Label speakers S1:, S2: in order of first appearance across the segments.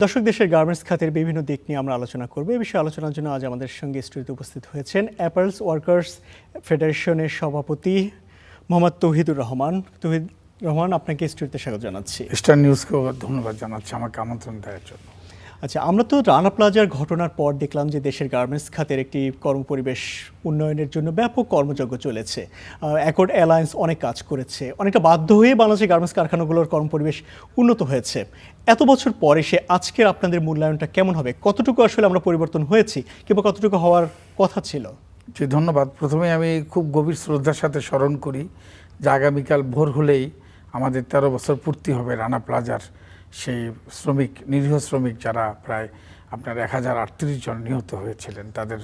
S1: দর্শক, দেশের গার্মেন্টস খাতের বিভিন্ন দিক নিয়ে আমরা আলোচনা করব। এই বিষয়ে আলোচনার জন্য আজ আমাদের সঙ্গে স্টুডিওতে উপস্থিত হয়েছেন অ্যাপারেলস ওয়ার্কার্স ফেডারেশনের সভাপতি মোহাম্মদ তৌহিদুর রহমান। তৌহিদ রহমান, আপনাকে স্টুডিওতে স্বাগত জানাচ্ছি।
S2: স্টার নিউজকেও ধন্যবাদ জানাচ্ছি আমাকে আমন্ত্রণ দেওয়ার জন্য।
S1: আচ্ছা, আমরা তো রানা প্লাজার ঘটনার পর দেখলাম যে দেশের গার্মেন্টস খাতের একটি কর্মপরিবেশ উন্নয়নের জন্য ব্যাপক কর্মযজ্ঞ চলেছে। অ্যাকর্ড অ্যালায়েন্স অনেক কাজ করেছে, অনেকটা বাধ্য হয়ে বাংলাদেশের গার্মেন্টস কারখানাগুলোর কর্মপরিবেশ উন্নত হয়েছে। এত বছর পরে সে আজকের আপনাদের মূল্যায়নটা কেমন হবে? কতটুকু আসলে আমরা পরিবর্তন হয়েছি কিংবা কতটুকু হওয়ার কথা ছিল?
S2: জি, ধন্যবাদ। প্রথমে আমি খুব গভীর শ্রদ্ধার সাথে স্মরণ করি যে আগামীকাল ভোর হলেই আমাদের 13 বছর পূর্তি হবে রানা প্লাজার সেই শ্রমিক, নিরীহ শ্রমিক যারা প্রায় আপনার 1038 জন নিহত হয়েছিলেন, তাদের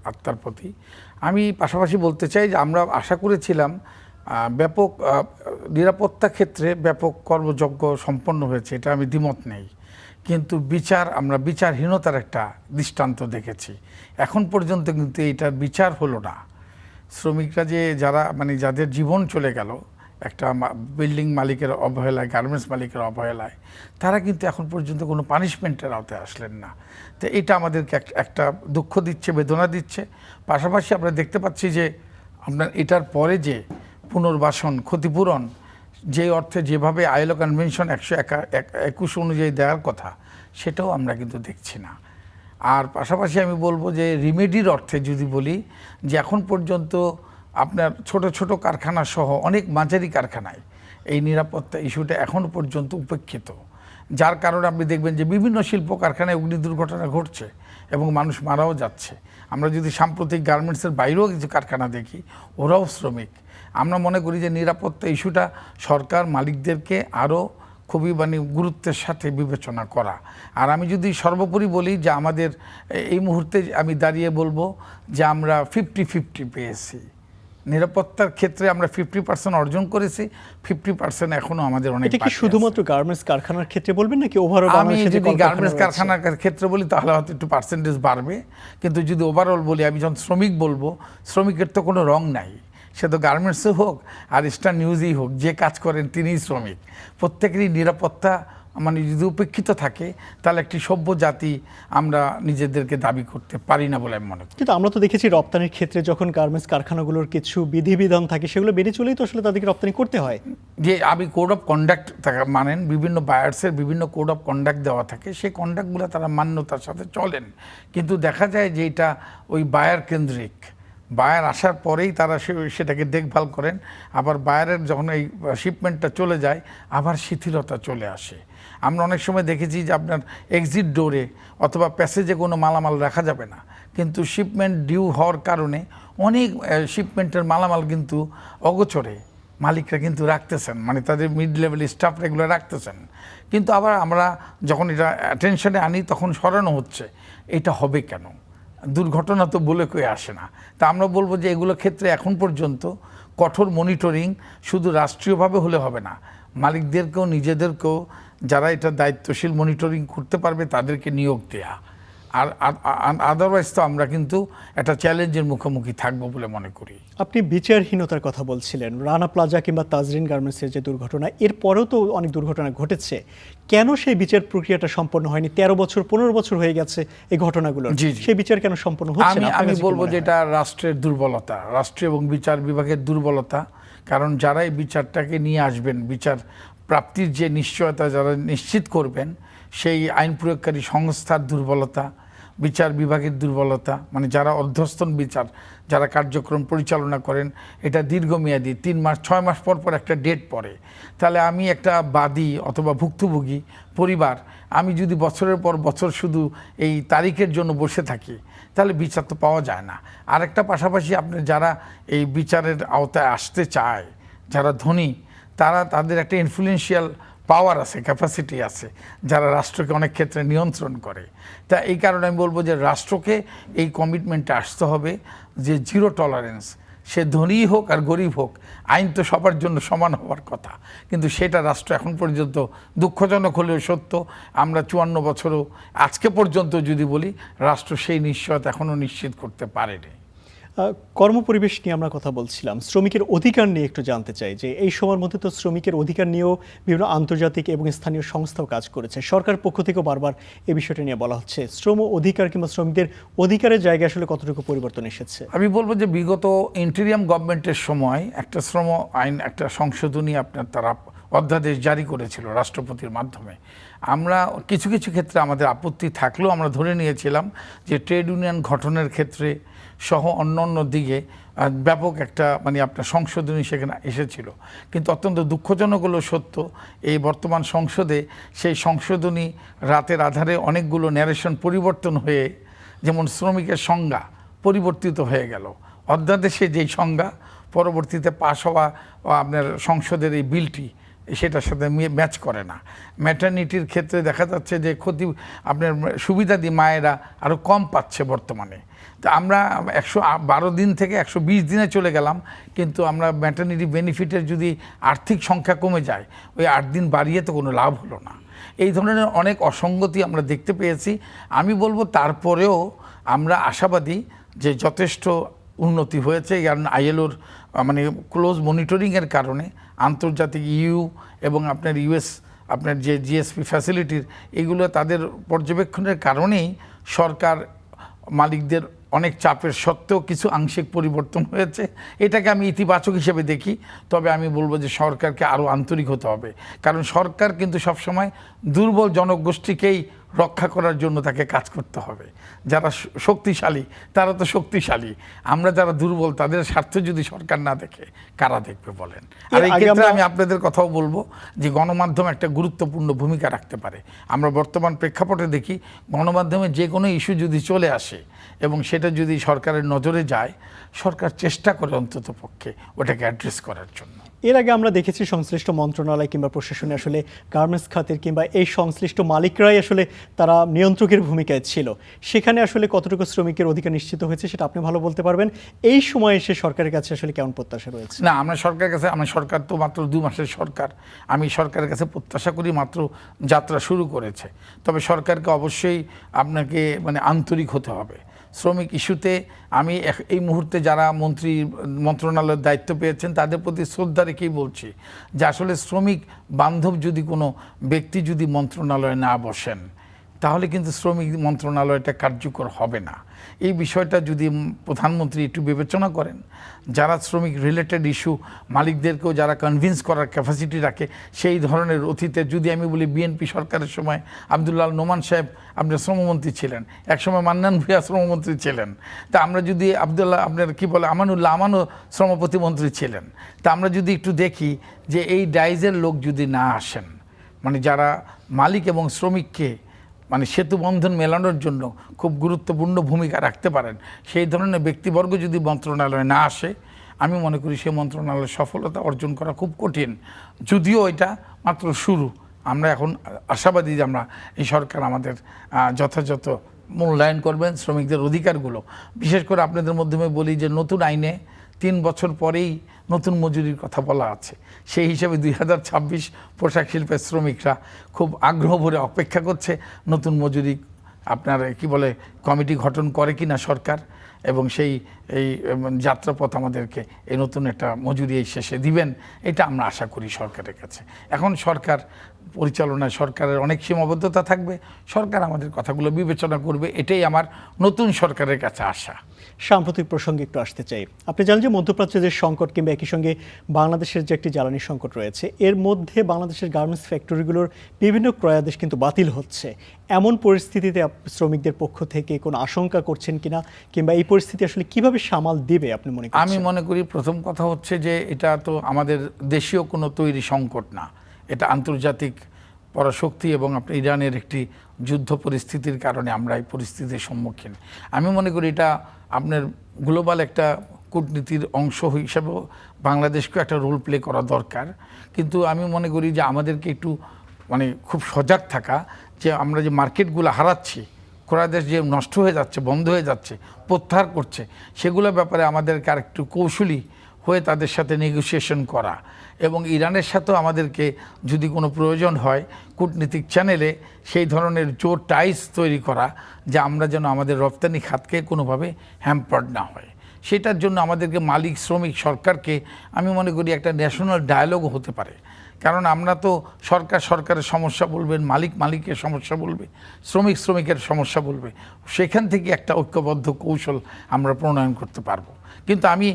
S2: আত্মার প্রতি আমি পাশাপাশি বলতে চাই যে আমরা আশা করেছিলাম ব্যাপক নিরাপত্তা ক্ষেত্রে ব্যাপক কর্মযজ্ঞ সম্পন্ন হয়েছে, এটা আমি দ্বিমত নেই। কিন্তু আমরা বিচারহীনতার একটা দৃষ্টান্ত দেখেছি। এখন পর্যন্ত কিন্তু এইটার বিচার হলো না। শ্রমিকরা যাদের জীবন চলে গেল একটা বিল্ডিং মালিকের অবহেলায়, গার্মেন্টস মালিকের অবহেলায়, তারা কিন্তু এখন পর্যন্ত কোনো পানিশমেন্টের আওতায় আসলেন না। তো এটা আমাদেরকে একটা দুঃখ দিচ্ছে, বেদনা দিচ্ছে। পাশাপাশি আমরা দেখতে পাচ্ছি যে আপনার এটার পরে যে পুনর্বাসন, ক্ষতিপূরণ যে অর্থে যেভাবে আইএলও কনভেনশন 121 অনুযায়ী দেওয়ার কথা, সেটাও আমরা কিন্তু দেখছি না। আর পাশাপাশি আমি বলবো যে রিমেডির অর্থে যদি বলি যে এখন পর্যন্ত আপনার ছোট ছোট কারখানা সহ অনেক মাঝারি কারখানায় এই নিরাপত্তা ইস্যুটা এখনও পর্যন্ত উপেক্ষিত, যার কারণে আপনি দেখবেন যে বিভিন্ন শিল্প কারখানায় অগ্নি দুর্ঘটনা ঘটছে এবং মানুষ মারাও যাচ্ছে। আমরা যদি সাম্প্রতিক গার্মেন্টসের বাইরেও কিছু কারখানা দেখি, ওরাও শ্রমিক। আমরা মনে করি যে নিরাপত্তা ইস্যুটা সরকার মালিকদেরকে আরও খুবই গুরুত্বের সাথে বিবেচনা করা। আর আমি যদি সর্বোপরি বলি যে আমাদের এই মুহূর্তে আমি দাঁড়িয়ে বলবো যে আমরা 50-50 পেয়েছি। নিরাপত্তার ক্ষেত্রে আমরা 50% অর্জন করেছি, 50% এখনো আমাদের অনেক।
S1: এটা কি শুধুমাত্র গার্মেন্টস কারখানার ক্ষেত্রে বলবেন নাকি ওভারঅল?
S2: আমি যদি গার্মেন্টস কারখানার ক্ষেত্রে বলি তাহলে হয়তো একটু পার্সেন্টেজ বাড়বে, কিন্তু যদি ওভারঅল বলি, আমি যখন শ্রমিক বলবো, শ্রমিকের তো কোনো রং নাই। সে তো গার্মেন্টসে হোক আর স্টার নিউজই হোক, যে কাজ করেন তিনিই শ্রমিক। প্রত্যেকেরই নিরাপত্তা যদি উপেক্ষিত থাকে, তাহলে একটি সভ্য জাতি আমরা নিজেদেরকে দাবি করতে পারি না বলে আমি মনে করি।
S1: কিন্তু আমরা তো দেখেছি রপ্তানির ক্ষেত্রে যখন গার্মেন্টস কারখানাগুলোর কিছু বিধিবিধান থাকে, সেগুলো মেনে চলেই তো আসলে তাদেরকে রপ্তানি করতে হয়।
S2: যে আমি কোড অফ কন্ডাক্ট মানেন, বিভিন্ন বায়ার্সের বিভিন্ন কোড অফ কন্ডাক্ট দেওয়া থাকে, সেই কন্ডাক্টগুলো তারা মান্যতার সাথে চলেন। কিন্তু দেখা যায় যে এটা ওই বায়ার কেন্দ্রিক। বায়ার আসার পরেই তারা সেটাকে দেখভাল করেন, আবার বায়ারের যখন এই শিপমেন্টটা চলে যায় আবার শিথিলতা চলে আসে। আমরা অনেক সময় দেখেছি যে আপনার এক্সিট ডোরে অথবা প্যাসেজে কোনো মালামাল রাখা যাবে না, কিন্তু শিপমেন্ট ডিউ হওয়ার কারণে অনেক শিপমেন্টের মালামাল কিন্তু অগোচরে মালিকরা কিন্তু রাখতেছেন, তাদের মিড লেভেল স্টাফরা এগুলো রাখতেছেন। কিন্তু আবার আমরা যখন এটা অ্যাটেনশনে আনি তখন সরানো হচ্ছে। এটা হবে কেন? দুর্ঘটনা তো বলে কয়ে আসে না। তা আমরা বলবো যে এগুলো ক্ষেত্রে এখন পর্যন্ত কঠোর মনিটরিং শুধু রাষ্ট্রীয়ভাবে হলে হবে না, মালিকদেরকেও নিজেদেরকেও যারা এটা দায়িত্বশীল মনিটরিং করতে পারবে তাদেরকে নিয়োগ দেয়া। আর আদারওয়াইজ তো আমরা কিন্তু একটা চ্যালেঞ্জের মুখোমুখি থাকবো বলে মনে করি।
S1: আপনি বিচারহীনতার কথা বলছিলেন, রানা প্লাজা কিংবা তাজরিন গার্মেন্টসের যে দুর্ঘটনা, এরপরেও তো অনেক দুর্ঘটনা ঘটেছে। কেন সেই বিচার প্রক্রিয়াটা সম্পন্ন হয়নি? 13 বছর 15 বছর হয়ে গেছে এই ঘটনাগুলো, সেই বিচার কেন সম্পন্ন হচ্ছে না?
S2: আমি বলবো যে এটা রাষ্ট্রের দুর্বলতা, রাষ্ট্র এবং বিচার বিভাগের দুর্বলতা। কারণ যারা এই বিচারটাকে নিয়ে আসবেন, বিচার প্রাপ্তির যে নিশ্চয়তা যারা নিশ্চিত করবেন, সেই আইন প্রয়োগকারী সংস্থার দুর্বলতা, বিচার বিভাগের দুর্বলতা, যারা অধ্যস্থন বিচার যারা কার্যক্রম পরিচালনা করেন, এটা দীর্ঘমেয়াদী 3 মাস 6 মাস পর পর একটা ডেট পড়ে। তাহলে আমি একটা বাদী অথবা ভুক্তভোগী পরিবার, আমি যদি বছরের পর বছর শুধু এই তারিখের জন্য বসে থাকি, তাহলে বিচার তো পাওয়া যায় না। আরেকটা পাশাপাশি আপনি যারা এই বিচারের আওতায় আসতে চায়, যারা ধনী, তাদের একটা ইনফ্লুয়েন্সিয়াল পাওয়ার আছে, ক্যাপাসিটি আছে, যারা রাষ্ট্রকে অনেক ক্ষেত্রে নিয়ন্ত্রণ করে। তা এই কারণে আমি বলবো যে রাষ্ট্রকে এই কমিটমেন্টে আসতে হবে যে জিরো টলারেন্স। সে ধনীই হোক আর গরিব হোক, আইন তো সবার জন্য সমান হওয়ার কথা, কিন্তু সেটা রাষ্ট্র এখন পর্যন্ত, দুঃখজনক হলেও সত্য, আমরা 54 বছরও আজকে পর্যন্ত যদি বলি, রাষ্ট্র সেই নিশ্চয়তা এখনও নিশ্চিত করতে পারেনি।
S1: কর্মপরিবেশ নিয়ে আমরা কথা বলছিলাম, শ্রমিকের অধিকার নিয়ে একটু জানতে চাই যে এই সময়ের মধ্যে তো শ্রমিকের অধিকার নিয়েও বিভিন্ন আন্তর্জাতিক এবং স্থানীয় সংস্থাও কাজ করেছে, সরকার পক্ষ থেকেও বারবার এই বিষয়টা নিয়ে বলা হচ্ছে। শ্রম অধিকার কিংবা শ্রমিকদের অধিকারের জায়গায় আসলে কতটুকু পরিবর্তন এসেছে?
S2: আমি বলবো যে বিগত ইন্টেরিয়াম গভর্নমেন্টের সময় একটা শ্রম আইন, একটা সংশোধনী তারা অধ্যাদেশ জারি করেছিল রাষ্ট্রপতির মাধ্যমে। আমরা কিছু কিছু ক্ষেত্রে আমাদের আপত্তি থাকলেও আমরা ধরে নিয়েছিলাম যে ট্রেড ইউনিয়ন গঠনের ক্ষেত্রে সহ অন্য দিকে ব্যাপক একটা আপনার সংশোধনী সেখানে এসেছিল। কিন্তু অত্যন্ত দুঃখজনক হলো সত্য, এই বর্তমান সংসদে সেই সংশোধনী রাতের আধারে অনেকগুলো ন্যারেশন পরিবর্তন হয়ে, যেমন শ্রমিকের সংজ্ঞা পরিবর্তিত হয়ে গেল। অধ্যাদেশে যেই সংজ্ঞা পরবর্তীতে পাশ হওয়া আপনার সংসদের এই বিলটি সেটার সাথে ম্যাচ করে না। ম্যাটারনিটির ক্ষেত্রে দেখা যাচ্ছে যে আপনার সুবিধাদি মায়েরা আরও কম পাচ্ছে বর্তমানে। তা আমরা 112 দিন থেকে 120 দিনে চলে গেলাম, কিন্তু আমরা ম্যাটারনিটি বেনিফিটের যদি আর্থিক সংখ্যা কমে যায়, ওই 8 দিন বাড়িয়ে তো কোনো লাভ হলো না। এই ধরনের অনেক অসঙ্গতি আমরা দেখতে পেয়েছি। আমি বলবো তারপরেও আমরা আশাবাদী যে যথেষ্ট উন্নতি হয়েছে, কারণ আইএলওর ক্লোজ মনিটরিংয়ের কারণে, আন্তর্জাতিক ইউ এবং আপনার ইউএস আপনার যে জিএসপি ফ্যাসিলিটির এগুলো তাদের পর্যবেক্ষণের কারণেই সরকার মালিকদের অনেক চাপের সত্ত্বেও কিছু আংশিক পরিবর্তন হয়েছে। এটাকে আমি ইতিবাচক হিসেবে দেখি। তবে আমি বলবো যে সরকারকে আরও আন্তরিক হতে হবে, কারণ সরকার কিন্তু সবসময় দুর্বল জনগোষ্ঠীকেই রক্ষা করার জন্য তাকে কাজ করতে হবে। যারা শক্তিশালী তারা তো শক্তিশালী, আমরা যারা দুর্বল তাদের স্বার্থ যদি সরকার না দেখে কারা দেখবে বলেন? আর এই ক্ষেত্রে আমি আপনাদের কথাও বলবো যে গণমাধ্যম একটা গুরুত্বপূর্ণ ভূমিকা রাখতে পারে। আমরা বর্তমান প্রেক্ষাপটে দেখি গণমাধ্যমে যে কোনো ইস্যু যদি চলে আসে এবং সেটা যদি সরকারের নজরে যায়, সরকার চেষ্টা করে অন্তত পক্ষে ওটাকে অ্যাড্রেস করার জন্য।
S1: এর আগে আমরা দেখেছি সংশ্লিষ্ট মন্ত্রণালয় কিংবা প্রশাসনে আসলে গার্মেন্টস খাতের কিংবা এই সংশ্লিষ্ট মালিকরাই আসলে তারা নিয়ন্ত্রকের ভূমিকায় ছিল। সেখানে আসলে কতটুকু শ্রমিকের অধিকার নিশ্চিত হয়েছে সেটা আপনি ভালো বলতে পারবেন। এই সময় এসে সরকারের কাছে আসলে কেমন প্রত্যাশা রয়েছে?
S2: না, আমরা সরকারের কাছে, সরকার তো মাত্র 2 মাসের সরকার, আমি সরকারের কাছে প্রত্যাশা করি মাত্র যাত্রা শুরু করেছে। তবে সরকারকে অবশ্যই আপনাকে আন্তরিক হতে হবে। শ্রমিক ইস্যুতে আমি এই মুহূর্তে যারা মন্ত্রণালয়ের দায়িত্ব পেয়েছেন তাদের প্রতি শ্রদ্ধা রেখেই বলছি যে আসলে শ্রমিক বান্ধব যদি কোনো ব্যক্তি যদি মন্ত্রণালয়ে না বসেন, তাহলে কিন্তু শ্রমিক মন্ত্রণালয়টা কার্যকর হবে না। এই বিষয়টা যদি প্রধানমন্ত্রী একটু বিবেচনা করেন, যারা শ্রমিক রিলেটেড ইস্যু মালিকদেরকেও যারা কনভিন্স করার ক্যাপাসিটি রাখে, সেই ধরনের অতীতে যদি আমি বলি বিএনপি সরকারের সময় আব্দুল্লাহ নোমান সাহেব আপনার শ্রমমন্ত্রী ছিলেন, একসময় মান্নান ভূঁইয়া শ্রমমন্ত্রী ছিলেন। তা আমরা যদি আমানুল্লাহ আমানও শ্রম প্রতিমন্ত্রী ছিলেন। তা আমরা যদি একটু দেখি যে এই ডাইজের লোক যদি না আসেন, যারা মালিক এবং শ্রমিককে সেতু বন্ধন মেলানোর জন্য খুব গুরুত্বপূর্ণ ভূমিকা রাখতে পারেন, সেই ধরনের ব্যক্তিবর্গ যদি মন্ত্রণালয়ে না আসে, আমি মনে করি সেই মন্ত্রণালয়ের সফলতা অর্জন করা খুব কঠিন। যদিও এটা মাত্র শুরু, আমরা এখন আশাবাদী যে আমরা এই সরকার আমাদের যথাযথ মূল্যায়ন করবেন শ্রমিকদের অধিকারগুলো। বিশেষ করে আপনাদের মাধ্যমে বলি যে নতুন আইনে 3 বছর পরেই নতুন মজুরির কথা বলা আছে। সেই হিসাবে 2026 পোশাক শিল্পের শ্রমিকরা খুব আগ্রহ ভরে অপেক্ষা করছে নতুন মজুরি আপনার কমিটি গঠন করে কিনা সরকার, এবং এই যাত্রাপথ আমাদেরকে এই নতুন একটা মজুরি এই শেষে দিবেন, এটা আমরা আশা করি সরকারের কাছে। এখন সরকার পরিচালনায় সরকারের অনেক সীমাবদ্ধতা থাকবে, সরকার আমাদের কথাগুলো বিবেচনা করবে, এটাই আমার নতুন সরকারের কাছে আশা।
S1: সাম্প্রতিক প্রসঙ্গে একটু আসতে চাই। আপনি জানেন যে মধ্যপ্রাচ্যের যে সংকট কিংবা একই সঙ্গে বাংলাদেশের যে একটি জ্বালানি সংকট রয়েছে, এর মধ্যে বাংলাদেশের গার্মেন্টস ফ্যাক্টরিগুলোর বিভিন্ন ক্রয়াদেশ কিন্তু বাতিল হচ্ছে। এমন পরিস্থিতিতে শ্রমিকদের পক্ষ থেকে কোনো আশঙ্কা করছেন কিনা, কিংবা এই পরিস্থিতি আসলে কিভাবে সামাল দিবে আপনি মনে করেন?
S2: আমি মনে করি প্রথম কথা হচ্ছে যে এটা তো আমাদের দেশীয় কোনো তৈরি সংকট না, এটা আন্তর্জাতিক পরাশক্তি এবং আপনার ইরানের একটি যুদ্ধ পরিস্থিতির কারণে আমরা এই পরিস্থিতির সম্মুখীন। আমি মনে করি এটা আপনার গ্লোবাল একটা কূটনীতির অংশ হিসেবেও বাংলাদেশকেও একটা রোল প্লে করা দরকার। কিন্তু আমি মনে করি যে আমাদেরকে একটু খুব সজাগ থাকা, যে আমরা যে মার্কেটগুলো হারাচ্ছি, ক্রয়াদেশ যে নষ্ট হয়ে যাচ্ছে, বন্ধ হয়ে যাচ্ছে, প্রত্যাহার করছে, সেগুলোর ব্যাপারে আমাদেরকে আর একটু কৌশলী হয়ে তাদের সাথে নেগোসিয়েশন করা, এবং ইরানের সাথেও আমাদেরকে যদি কোনো প্রয়োজন হয় কূটনীতিক চ্যানেলে সেই ধরনের জোর টাইস তৈরি করা, যে আমরা যেন আমাদের রপ্তানি খাতকে কোনোভাবে হ্যাম্পার্ড না হয়। সেটার জন্য আমাদেরকে মালিক শ্রমিক সরকারকে আমি মনে করি একটা ন্যাশনাল ডায়ালগও হতে পারে। কারণ আমরা তো সরকার সরকারের সমস্যা বলবেন, মালিক মালিকের সমস্যা বলবে, শ্রমিক শ্রমিকের সমস্যা বলবে, সেখান থেকে একটা ঐক্যবদ্ধ কৌশল আমরা প্রণয়ন করতে পারবো। কিন্তু আমি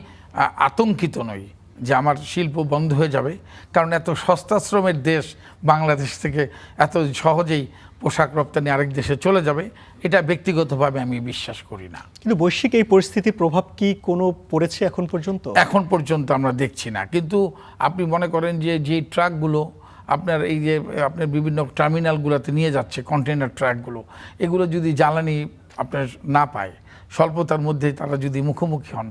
S2: আতঙ্কিত নই যে আমার শিল্প বন্ধ হয়ে যাবে, কারণ এত সস্তা শ্রমের দেশ বাংলাদেশ থেকে এত সহজেই পোশাক রপ্তানি আরেক দেশে চলে যাবে, এটা ব্যক্তিগতভাবে আমি বিশ্বাস করি না।
S1: কিন্তু বৈশ্বিক এই পরিস্থিতির প্রভাব কি কোনো পড়েছে এখন পর্যন্ত?
S2: এখন পর্যন্ত আমরা দেখছি না। কিন্তু আপনি মনে করেন যে ট্রাকগুলো আপনার এই যে আপনার বিভিন্ন টার্মিনালগুলোতে নিয়ে যাচ্ছে কন্টেনার ট্রাকগুলো, এগুলো যদি জ্বালানি আপনার না পায়, স্বল্পতার মধ্যে তারা যদি মুখোমুখি হন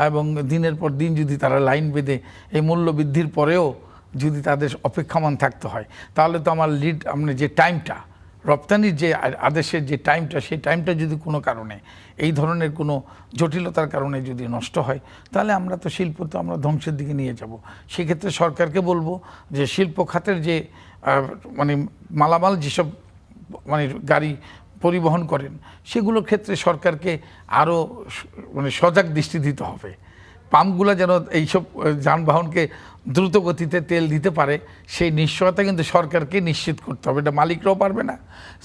S2: এবং দিনের পর দিন যদি তারা লাইন বেঁধে এই মূল্য বৃদ্ধির পরেও যদি তাদের অপেক্ষমান থাকতে হয়, তাহলে তো আমার যে টাইমটা রপ্তানির যে আদেশের যে টাইমটা, সেই টাইমটা যদি কোনো কারণে এই ধরনের কোনো জটিলতার কারণে যদি নষ্ট হয়, তাহলে আমরা তো শিল্প তো আমরা ধ্বংসের দিকে নিয়ে যাব। সেক্ষেত্রে সরকারকে বলবো যে শিল্প খাতের যে মানে মালামাল যেসব মানে গাড়ি পরিবহন করেন, সেগুলোর ক্ষেত্রে সরকারকে আরও মানে সজাগ দৃষ্টি দিতে হবে। পাম্পগুলো যেন এইসব যানবাহনকে দ্রুত গতিতে তেল দিতে পারে, সেই নিশ্চয়তা কিন্তু সরকারকে নিশ্চিত করতে হবে। এটা মালিকরাও পারবে না,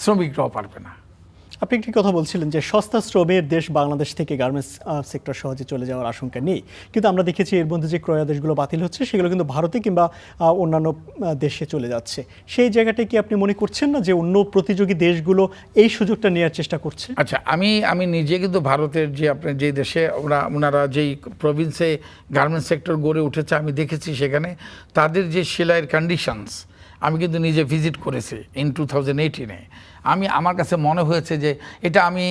S2: শ্রমিকরাও পারবে না।
S1: আপনি একটি কথা বলছিলেন যে সস্তা শ্রমের দেশ বাংলাদেশ থেকে গার্মেন্টস সেক্টর সহজে চলে যাওয়ার আশঙ্কা নেই, কিন্তু আমরা দেখেছি এর মধ্যে যে ক্রয়াদেশগুলো বাতিল হচ্ছে সেগুলো কিন্তু ভারতে কিংবা অন্যান্য দেশে চলে যাচ্ছে। সেই জায়গাটায় কি আপনি মনে করছেন না যে অন্য প্রতিযোগী দেশগুলো এই সুযোগটা নেওয়ার চেষ্টা করছে?
S2: আচ্ছা, আমি নিজে কিন্তু ভারতের যে আপনার যে দেশে ওনারা যেই প্রভিন্সে গার্মেন্টস সেক্টর গড়ে উঠেছে আমি দেখেছি, সেখানে তাদের যে সেলাইয়ের কন্ডিশনস আমি কিন্তু নিজে ভিজিট করেছি ইন 2018-এ। আমার কাছে মনে হয়েছে যে এটা আমি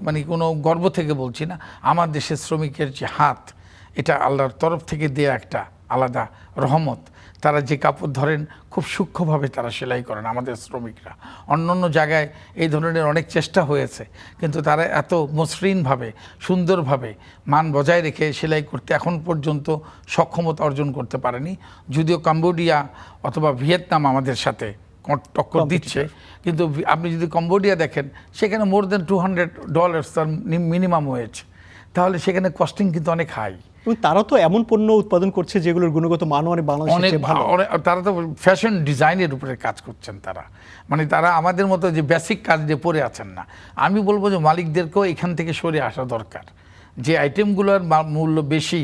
S2: মানে কোনো গর্ব থেকে বলছি না, আমার দেশের শ্রমিকের যে হাত, এটা আল্লাহর তরফ থেকে দেয়া একটা আলাদা রহমত। তারা যে কাপড় ধরেন খুব সূক্ষ্মভাবে তারা সেলাই করেন আমাদের শ্রমিকরা। অন্য জায়গায় এই ধরনের অনেক চেষ্টা হয়েছে, কিন্তু তারা এত মসৃণভাবে সুন্দরভাবে মান বজায় রেখে সেলাই করতে এখন পর্যন্ত সক্ষমতা অর্জন করতে পারেনি। যদিও কম্বোডিয়া অথবা ভিয়েতনাম আমাদের সাথে টক্কর দিচ্ছে, কিন্তু আপনি যদি কম্বোডিয়া দেখেন, সেখানে মোর দেন $200 তার মিনিমাম ওয়েজ, তাহলে সেখানে কস্টিং কিন্তু অনেক হাই।
S1: এবং তারা তো এমন পণ্য উৎপাদন করছে যেগুলোর গুণগত মান অনেক বাংলাদেশে ভালো।
S2: তারা তো ফ্যাশন ডিজাইনের উপরে কাজ করছেন। তারা আমাদের মতো যে বেসিক কাজ যে পড়ে আছেন না। আমি বলবো যে মালিকদেরকেও এখান থেকে সরে আসা দরকার। যে আইটেমগুলোর মূল্য বেশি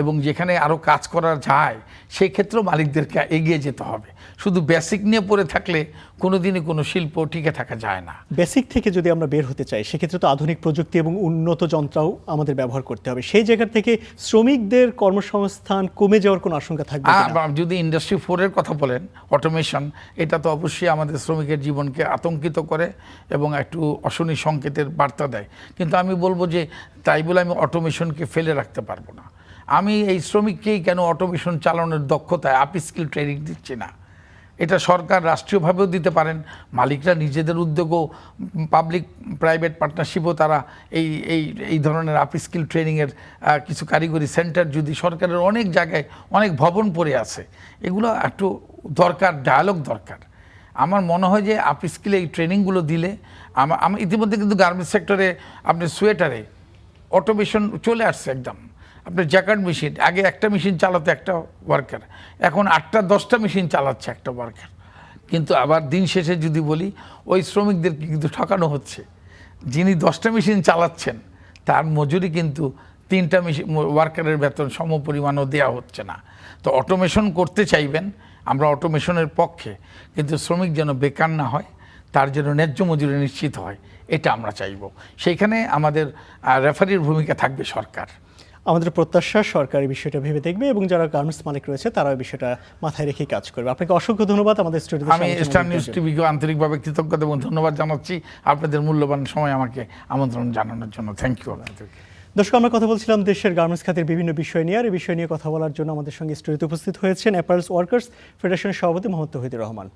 S2: এবং যেখানে আরও কাজ করা যায়, সেই ক্ষেত্রেও মালিকদেরকে এগিয়ে যেতে হবে। শুধু বেসিক নিয়ে পড়ে থাকলে কোনোদিনই কোনো শিল্প টিকে থাকা যায় না।
S1: বেসিক থেকে যদি আমরা বের হতে চাই, সেক্ষেত্রে তো আধুনিক প্রযুক্তি এবং উন্নত যন্ত্রও আমাদের ব্যবহার করতে হবে। সেই জায়গা থেকে শ্রমিকদের কর্মসংস্থান কমে যাওয়ার কোনো আশঙ্কা থাকবে কিনা?
S2: যদি ইন্ডাস্ট্রি 4-এর কথা বলেন, অটোমেশন, এটা তো অবশ্যই আমাদের শ্রমিকের জীবনকে আতঙ্কিত করে এবং একটু অশনি সংকেতের বার্তা দেয়। কিন্তু আমি বলবো যে তাই বলে আমি অটোমেশনকে ফেলে রাখতে পারবো না। আমি এই শ্রমিককেই কেন অটোমেশন চালানোর দক্ষতায় আপস্কিল ট্রেনিং দিচ্ছি না? এটা সরকার রাষ্ট্রীয়ভাবেও দিতে পারেন, মালিকরা নিজেদের উদ্যোগও, পাবলিক প্রাইভেট পার্টনারশিপও তারা এই ধরনের আপস্কিল ট্রেনিংয়ের কিছু কারিগরি সেন্টার যদি সরকারের অনেক জায়গায় অনেক ভবন পড়ে আছে, এগুলো একটু দরকার, ডায়ালগ দরকার। আমার মনে হয় যে আপস্কিল এই ট্রেনিংগুলো দিলে আমার ইতিমধ্যে কিন্তু গার্মেন্টস সেক্টরে আপনি সোয়েটারে অটোমেশন চলে আসছে একদম। আপনার জ্যাকেট মেশিন, আগে একটা মেশিন চালাতো একটা ওয়ার্কার, এখন 8টা-10টা মেশিন চালাচ্ছে একটা ওয়ার্কার। কিন্তু আবার দিন শেষে যদি বলি, ওই শ্রমিকদেরকে কিন্তু ঠকানো হচ্ছে। যিনি 10টা মেশিন চালাচ্ছেন তার মজুরি কিন্তু 3টা মেশিন ওয়ার্কারের বেতন সমপরিমাণও দেওয়া হচ্ছে না। তো অটোমেশন করতে চাইবেন, আমরা অটোমেশনের পক্ষে, কিন্তু শ্রমিক যেন বেকার না হয়, তার যেন ন্যায্য মজুরি নিশ্চিত হয়, এটা আমরা চাইব। সেইখানে আমাদের রেফারির ভূমিকা থাকবে সরকার।
S1: আমাদের প্রত্যাশা সরকার এই বিষয়টা ভেবে দেখবে এবং যারা গার্মেন্টস মালিক রয়েছে তারা এই বিষয়টা মাথায় রেখে কাজ করবে। আপনাকে অসংখ্য ধন্যবাদ আমাদের স্টুডিওতে।
S2: আমি স্টার নিউজ টিভিকে আন্তরিকভাবে কৃতজ্ঞতা এবং ধন্যবাদ জানাচ্ছি আপনাদের মূল্যবান সময় আমাকে আমন্ত্রণ জানানোর জন্য। Thank you.
S1: দর্শক, আমরা কথা বলছিলাম দেশের গার্মেন্টস খাতের বিভিন্ন বিষয় নিয়ে। আর এই বিষয় নিয়ে কথা বলার জন্য আমাদের সঙ্গে স্টুডিওতে উপস্থিত হয়েছেন অ্যাপারেলস ওয়ার্কার্স ফেডারেশনের সভাপতি মোহাম্মদ তৌহিদুর রহমান।